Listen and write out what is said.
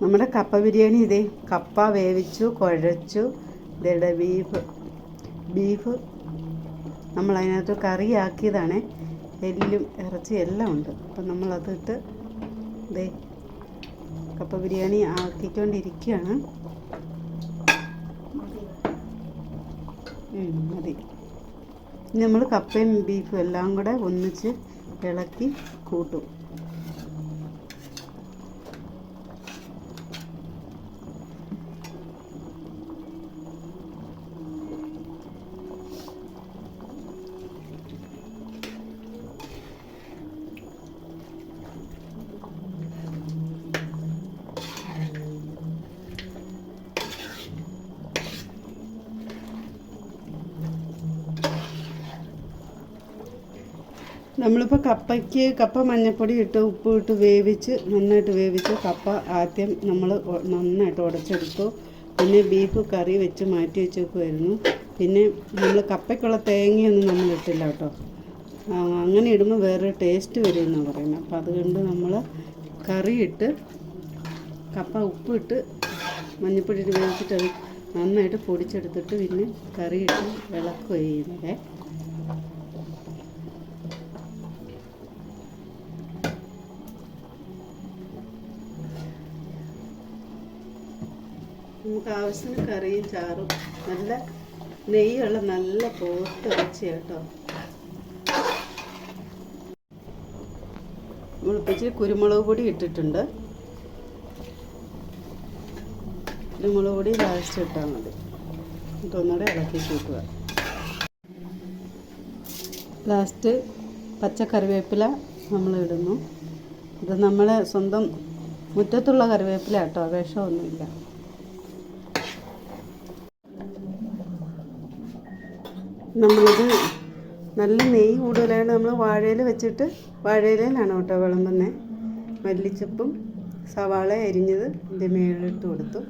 നമ്മുടെ കപ്പ ബിരിയാണി ഇതേ കപ്പ വേവിച്ചു കുഴച്ചു. ഇതേടെ ബീഫ് നമ്മൾ അതിനകത്ത് കറിയാക്കിയതാണ്. എല്ലും ഇറച്ചി എല്ലാം ഉണ്ട്. അപ്പം നമ്മളതിട്ട് ഇതേ കപ്പ ബിരിയാണി ആക്കിക്കൊണ്ടിരിക്കുകയാണ്. മതി. ഇനി നമ്മൾ കപ്പയും ബീഫും എല്ലാം കൂടെ ഒന്നിച്ച് ഇളക്കി കൂട്ടും. നമ്മളിപ്പോൾ കപ്പ മഞ്ഞൾപ്പൊടി ഇട്ട് ഉപ്പ് ഇട്ട് വേവിച്ച് നന്നായിട്ട് വേവിച്ച് കപ്പ ആദ്യം നമ്മൾ നന്നായിട്ട് ഉടച്ചെടുത്തു. പിന്നെ ബീഫ് കറി വെച്ച് മാറ്റി വെച്ചേക്കുമായിരുന്നു. പിന്നെ നമ്മൾ കപ്പയ്ക്കുള്ള തേങ്ങയൊന്നും നമ്മൾ ഇട്ടില്ല കേട്ടോ. അങ്ങനെ ഇടുമ്പോൾ വേറെ ടേസ്റ്റ് വരുമെന്നാണ് പറയുന്നത്. അപ്പോൾ അതുകൊണ്ട് നമ്മൾ കറിയിട്ട് കപ്പ ഉപ്പിട്ട് മഞ്ഞൾപ്പൊടി ഇട്ട് വേവിച്ചിട്ട് അത് നന്നായിട്ട് പൊടിച്ചെടുത്തിട്ട് പിന്നെ കറിയിട്ട് ഇളക്കുക ചെയ്യുന്നത്. നമുക്ക് ആവശ്യത്തിന് കറിയും ചാറും നല്ല നെയ്യുള്ള നല്ല പോത്ത് ഇറച്ചി കേട്ടോ. നമ്മളിപ്പിച്ച് കുരുമുളക് പൊടി ഇട്ടിട്ടുണ്ട്. കുരുമുളക് പൊടി ലാസ്റ്റ് ഇട്ടാൽ മതി. ഒന്നുകൂടെ ഇളക്കി കൂട്ടുക. ലാസ്റ്റ് പച്ചക്കറിവേപ്പില നമ്മൾ ഇടുന്നു. ഇത് നമ്മളെ സ്വന്തം മുറ്റത്തുള്ള കറിവേപ്പില കേട്ടോ, വിഷമൊന്നുമില്ല. നമ്മളിത് നല്ല നെയ്യ് കൂടുതലായിട്ട് നമ്മൾ വാഴയില വെച്ചിട്ട് വാഴയിലയിലാണ് കേട്ടോ വിളമ്പുന്നത്. മല്ലിച്ചപ്പും സവാള അരിഞ്ഞത് ഇതിൻ്റെ മേളിലിട്ട് കൊടുത്തു.